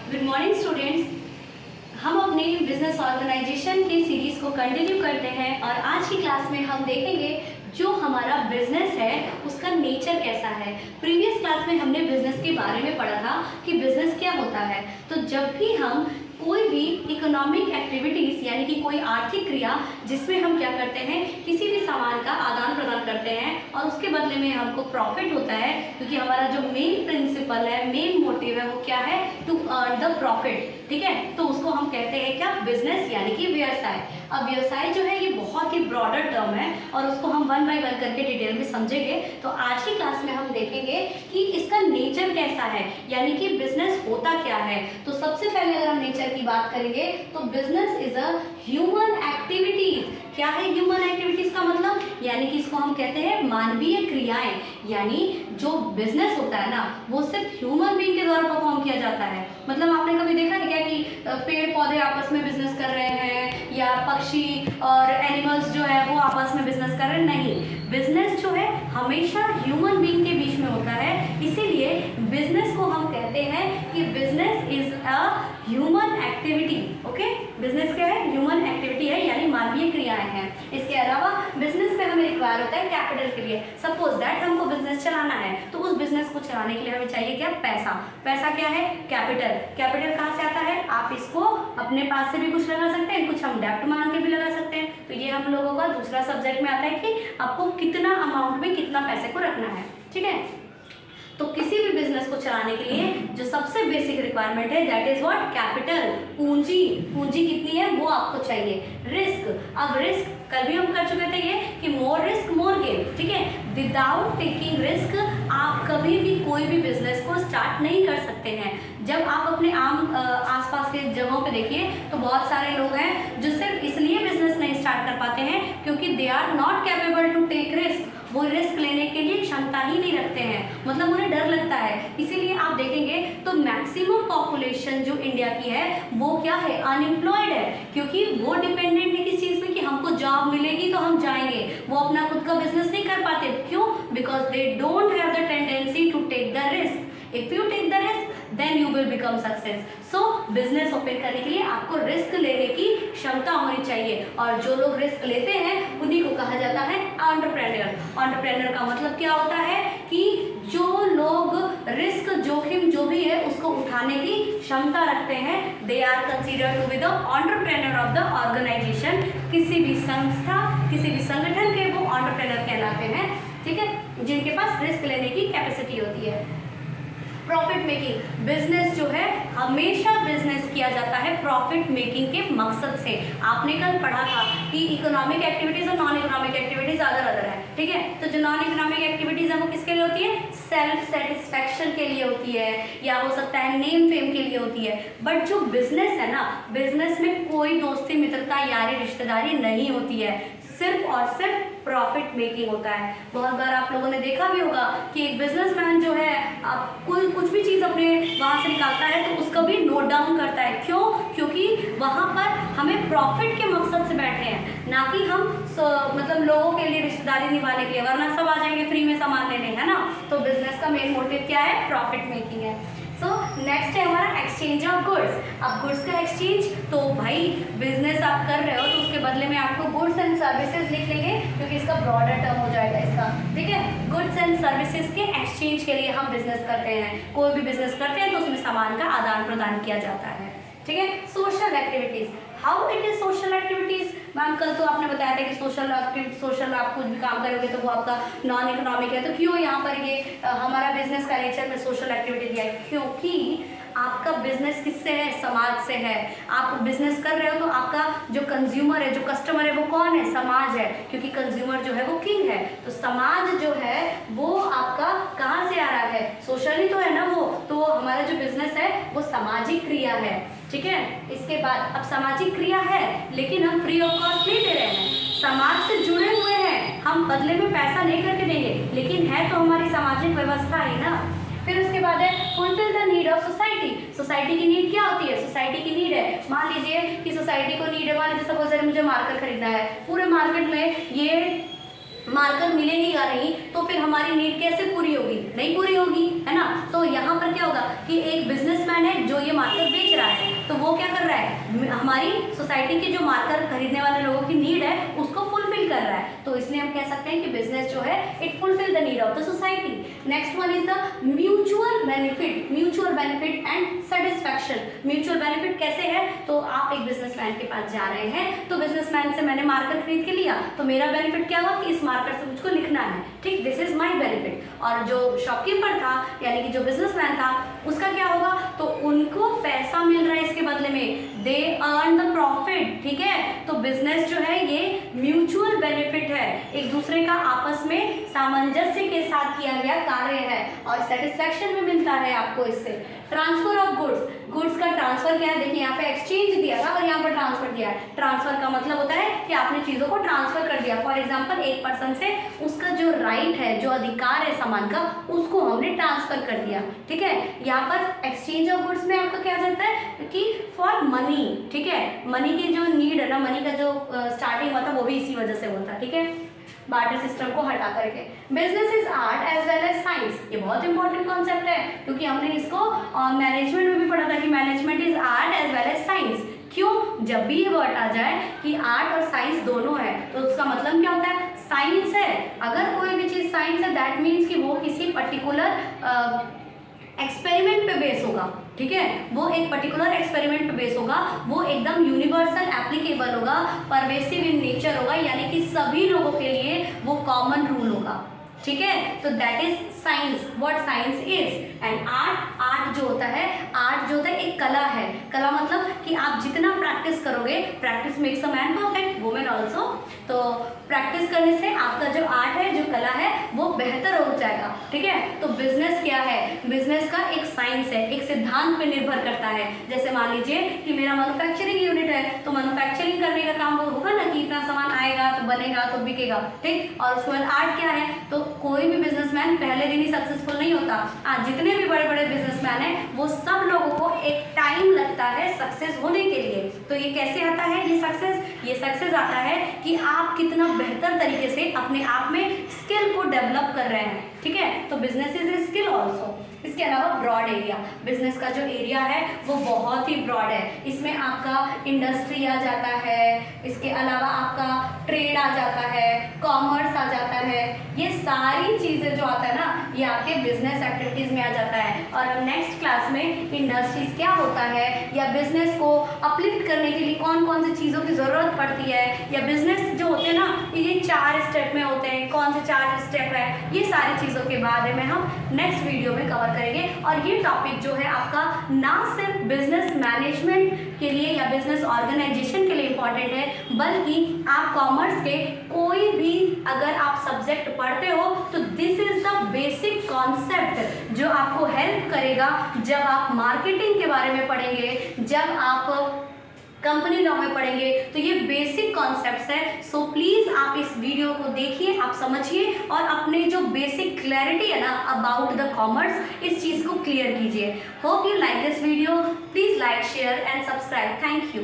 Good morning students. हम अपने business organisation की सीरीज को कंटिन्यू करते हैं और आज की क्लास में हम देखेंगे जो हमारा बिजनेस है उसका नेचर कैसा है। प्रीवियस क्लास में हमने बिजनेस के बारे में पढ़ा था कि बिजनेस क्या होता है। तो जब भी हम कोई भी इकोनॉमिक एक्टिविटीज़ यानी कि कोई आर्थिक क्रिया जिसमें हम क्या करते हैं, किसी भी सामान का आदान प्रदान करते हैं और उसके बदले में हमको प्रॉफिट होता है, क्योंकि हमारा जो मेन प्रिंसिपल है, मेन मोटिव है वो क्या है, टू अर्न द प्रॉफिट। ठीक है, तो उसको हम कहते हैं क्या, बिजनेस यानी कि व्यवसाय। अब व्यवसाय जो है ये बहुत ही ब्रॉडर टर्म है और उसको हम वन बाय वन करके डिटेल में समझेंगे। तो आज की क्लास में हम देखेंगे कि इसका नेचर कैसा है, यानी कि बिजनेस होता क्या है। तो सबसे पहले अगर हम नेचर की बात करेंगे तो business is a human activities. क्या है ह्यूमन एक्टिविटीज का मतलब, यानी कि इसको हम कहते हैं मानवीय क्रियाएं। यानी जो बिजनेस होता है ना वो सिर्फ ह्यूमन बीइंग के द्वारा परफॉर्म किया जाता है। मतलब आपने कभी देखा है क्या कि पेड़ पौधे आपस में बिजनेस कर रहे हैं या पक्षी और एनिमल्स जो है वो आपस में बिजनेस कर रहे हैं? नहीं, बिजनेस जो है हमेशा ह्यूमन बीइंग के बीच में होता है। इसीलिए बिजनेस को हम कहते हैं कि business is a human activity. Okay, business क्या है, ह्यूमन एक्टिविटी है यानी मानवीय क्रियाएं हैं। इसके अलावा बिजनेस में हमें रिक्वायर होता है कैपिटल के लिए। सपोज दैट हमको बिजनेस चलाना है तो उस बिजनेस को चलाने के लिए हमें चाहिए क्या, पैसा। पैसा क्या है, कैपिटल। कैपिटल कहाँ से आता है, आप इसको अपने पास से भी कुछ लगा सकते हैं, कुछ हम डेप्ट मान के भी लगा सकते हैं। तो ये हम लोगों का दूसरा सब्जेक्ट में आता है कि आपको कितना अमाउंट में कितना पैसे को रखना है। ठीक है, तो किसी भी बिजनेस को चलाने के लिए जो सबसे बेसिक रिक्वायरमेंट है दैट इज व्हाट, कैपिटल, पूंजी। पूंजी कितनी है वो आपको चाहिए। रिस्क, अब रिस्क कल भी हम कर चुके थे ये कि मोर रिस्क मोर गेन। ठीक है, विदाउट टेकिंग रिस्क आप कभी भी कोई भी बिजनेस को स्टार्ट नहीं कर सकते हैं। जब आप अपने आसपास के जगहों पे देखिए तो बहुत सारे लोग हैं जो सिर्फ इसलिए बिजनेस नहीं स्टार्ट कर पाते हैं क्योंकि they are not capable to take risk. वो रिस्क लेने के लिए क्षमता ही नहीं रखते हैं, मतलब उन्हें डर लगता है। इसीलिए आप देखेंगे तो मैक्सिमम पॉपुलेशन जो इंडिया की है वो क्या है, अनएम्प्लॉयड है। क्योंकि वो डिपेंडेंट है किस चीज़ में कि हमको जॉब मिलेगी तो हम जाएंगे, वो अपना खुद का बिजनेस नहीं कर पाते। क्यों? Because they don't have the tendency to take the risk. If you take the risk then you will become success. So business open करने के लिए आपको रिस्क लेने की क्षमता होनी चाहिए और जो लोग रिस्क लेते हैं उन्हीं को कहा जाता है एंटरप्रेन्योर। एंटरप्रेन्योर का मतलब क्या होता है कि जो लोग रिस्क, जोखिम जो भी है उसको उठाने की क्षमता रखते हैं, they are considered to be the entrepreneur of the organisation. किसी भी संस्था, किसी भी संगठन के वो एंटरप्रेन्योर कहलाते हैं। ठीक है, जिनके पास रिस्क लेने की कैपेसिटी होती है। प्रॉफिट मेकिंग, बिजनेस जो है हमेशा बिजनेस किया जाता है प्रॉफिट मेकिंग के मकसद से। आपने कल पढ़ा था कि इकोनॉमिक एक्टिविटीज और non economic activities other other है। ठीक है, तो जो नॉन इकोनॉमिक एक्टिविटीज है वो किसके लिए होती है, सेल्फ सेटिस्फैक्शन के लिए होती है या हो सकता है नेम फेम के लिए होती है। बट जो बिजनेस है ना, बिजनेस में कोई दोस्ती मित्रता यारी रिश्तेदारी नहीं होती है, सिर्फ और सिर्फ प्रॉफिट मेकिंग होता है। बहुत बार आप लोगों ने देखा भी होगा कि एक बिजनेसमैन जो है आप कोई कुछ भी चीज़ अपने वहाँ से निकालता है तो उसका भी नोट डाउन करता है। क्यों? क्योंकि वहाँ पर हमें प्रॉफिट के मकसद से बैठे हैं, ना कि हम मतलब लोगों के लिए रिश्तेदारी निभाने के लिए, वरना सब आ जाएंगे फ्री में सामान लेने, है ना। तो बिजनेस का मेन मोटिव क्या है, प्रॉफिट मेकिंग है। सो नेक्स्ट है हमारा एक्सचेंज ऑफ गुड्स। अब गुड्स का एक्सचेंज, तो भाई बिजनेस आप कर रहे हो तो उसके बदले में आपको गुड्स एंड सर्विसेज लिख लेंगे क्योंकि इसका ब्रॉडर टर्म हो जाएगा इसका। ठीक है, गुड्स एंड सर्विसेज के एक्सचेंज के लिए हम बिजनेस करते हैं। कोई भी बिजनेस करते हैं तो उसमें सामान का आदान प्रदान किया जाता है। ठीक है, social activities, how it is social activities. Ma'am कल तो आपने बताया था कि सोशल आप कुछ भी काम करोगे तो वो आपका नॉन इकोनॉमिक है। तो क्यों यहाँ पर ये हमारा बिजनेस का नेचर में सोशल एक्टिविटी दिया है? क्योंकि आपका बिजनेस किससे है, समाज से है। आप बिजनेस कर रहे हो तो आपका जो कंज्यूमर है, जो कस्टमर है वो कौन है, समाज है। क्योंकि कंज्यूमर जो है वो किंग है, तो समाज जो है वो आपका कहाँ से आ रहा है, सोशली तो है ना वो। तो हमारा जो बिजनेस है वो सामाजिक क्रिया है। ठीक है, इसके बाद अब सामाजिक क्रिया है लेकिन हम फ्री ऑफ कॉस्ट नहीं दे रहे हैं, समाज से जुड़े हुए हैं, हम बदले में पैसा नहीं करके देंगे, लेकिन है तो हमारी सामाजिक व्यवस्था ही ना। फिर उसके बाद है fulfil the need of society. Society की नीड क्या होती है, सोसाइटी की नीड है, मान लीजिए कि सोसाइटी को नीड है, मान लीजिए सपोज मुझे मार्कर खरीदना है, पूरे मार्केट में ये मार्कर मिलेगी या नहीं, तो फिर हमारी नीड कैसे पूरी होगी, नहीं पूरी होगी, है ना। तो यहाँ पर क्या होगा कि एक बिजनेसमैन है जो ये मार्कर बेच रहा है, तो वो क्या कर रहा है, हमारी सोसाइटी के जो मार्कर खरीदने वाले लोगों की नीड है उसको फुलफिल कर रहा है। तो इसलिए हम कह सकते हैं कि बिजनेस जो है it fulfil the need of the society. Next one is the mutual benefit and satisfaction. Mutual benefit कैसे है, तो आप एक बिजनेसमैन के पास जा रहे हैं, तो बिजनेसमैन से मैंने मार्कर खरीद के लिया, तो मेरा बेनिफिट क्या हुआ कि इस मार्कर से मुझको लिखना है, ठीक, दिस इज माय बेनिफिट। और जो शॉपकीपर था यानी कि जो बिजनेसमैन था उसका क्या होगा, तो उनको पैसा मिल रहा है इसके बदले में, दे अर्न द प्रॉफिट, ठीक है। तो बिजनेस जो है ये म्यूचुअल बेनिफिट है, एक दूसरे का आपस में सामंजस्य के साथ किया गया कार्य है, और सेटिस्फैक्शन भी मिलता है आपको इससे। ट्रांसफर ऑफ गुड्स का ट्रांसफर क्या है, देखिए यहाँ पे एक्सचेंज दिया था और यहाँ पर ट्रांसफर दिया है। ट्रांसफर का मतलब होता है कि आपने चीजों को ट्रांसफर कर दिया। फॉर एग्जांपल एक पर्सन से उसका जो राइट है, जो अधिकार है सामान का, उसको हमने ट्रांसफर कर दिया, ठीक है। यहाँ पर एक्सचेंज ऑफ गुड्स में आपका क्या जाता है कि फॉर मनी, ठीक है, मनी की जो नीड है ना, मनी का जो स्टार्टिंग हुआ था वो भी इसी वजह से होता, ठीक है, बार्टर सिस्टम को हटा करके। Business is art as well as science, ये बहुत इंपॉर्टेंट कॉन्सेप्ट है क्योंकि हमने इसको मैनेजमेंट में भी पढ़ा था कि management is art as well as science. क्यों, जब भी ये वर्ड आ जाए कि आर्ट और साइंस दोनों है, तो उसका मतलब क्या होता है, साइंस है। अगर कोई भी चीज साइंस है दैट मीन्स कि वो किसी पर्टिकुलर एक्सपेरिमेंट पे बेस होगा, ठीक है, वो एक पर्टिकुलर एक्सपेरिमेंट पे बेस होगा, वो एकदम यूनिवर्सल एप्लीकेबल होगा, परवेसिव इन नेचर होगा, यानी कि सभी लोगों के लिए वो कॉमन रूल होगा, ठीक है। तो that is science, what science is. And art जो होता है, आर्ट जो होता है एक कला है। कला मतलब कि आप जितना प्रैक्टिस करोगे, practice makes a man perfect, women also. तो प्रैक्टिस करने से आपका जो आर्ट है, जो कला है, वो बेहतर हो जाएगा, ठीक है। तो बिजनेस क्या है, बिजनेस का एक साइंस है, एक सिद्धांत पे निर्भर करता है। जैसे मान लीजिए कि मेरा मैन्युफैक्चरिंग यूनिट है, तो मैन्युफैक्चरिंग करने का काम वो होगा ना कि इतना सामान आएगा तो बनेगा तो बिकेगा, ठीक। और उसके बाद आर्ट क्या है, तो कोई भी बिजनेसमैन पहले दिन ही सक्सेसफुल नहीं होता। आज जितने भी बड़े बड़े बिजनेसमैन हैं वो सब लोगों को एक टाइम लगता है सक्सेस होने के लिए। तो ये कैसे आता है ये सक्सेस आता है कि आप कितना बेहतर तरीके से अपने आप में स्किल को डेवलप कर रहे हैं, ठीक है। तो business is a skill also. इसके अलावा ब्रॉड एरिया, बिजनेस का जो एरिया है वो बहुत ही ब्रॉड है। इसमें आपका इंडस्ट्री आ जाता है, इसके अलावा आपका ट्रेड आ जाता है, कॉमर्स आ जाता है, ये सारी चीज़ें जो आता है ना, ये आपके बिजनेस एक्टिविटीज़ में आ जाता है। और हम नेक्स्ट क्लास में इंडस्ट्रीज क्या होता है, या बिजनेस को अपलिफ्ट करने के लिए कौन कौन सी चीज़ों की ज़रूरत पड़ती है, या बिजनेस जो होते हैं ना ये 4 स्टेप में होते हैं, कौन से 4 स्टेप है, ये सारी चीज़ों के बारे में हम नेक्स्ट वीडियो में कवर करेंगे। और ये टॉपिक जो है आपका ना सिर्फ बिजनेस मैनेजमेंट के लिए या बिजनेस ऑर्गेनाइजेशन के लिए इम्पॉर्टेंट है, बल्कि आप कॉमर्स के कोई भी अगर आप सब्जेक्ट पढ़ते हो तो this is the basic concept जो आपको हेल्प करेगा जब आप मार्केटिंग के बारे में पढ़ेंगे, जब आप कंपनी लॉ में पढ़ेंगे, तो ये बेसिक कॉन्सेप्ट्स है। सो प्लीज़ आप इस वीडियो को देखिए, आप समझिए और अपने जो बेसिक क्लैरिटी है ना अबाउट द कॉमर्स, इस चीज़ को क्लियर कीजिए। Hope you like this video, please like, share and subscribe. Thank you.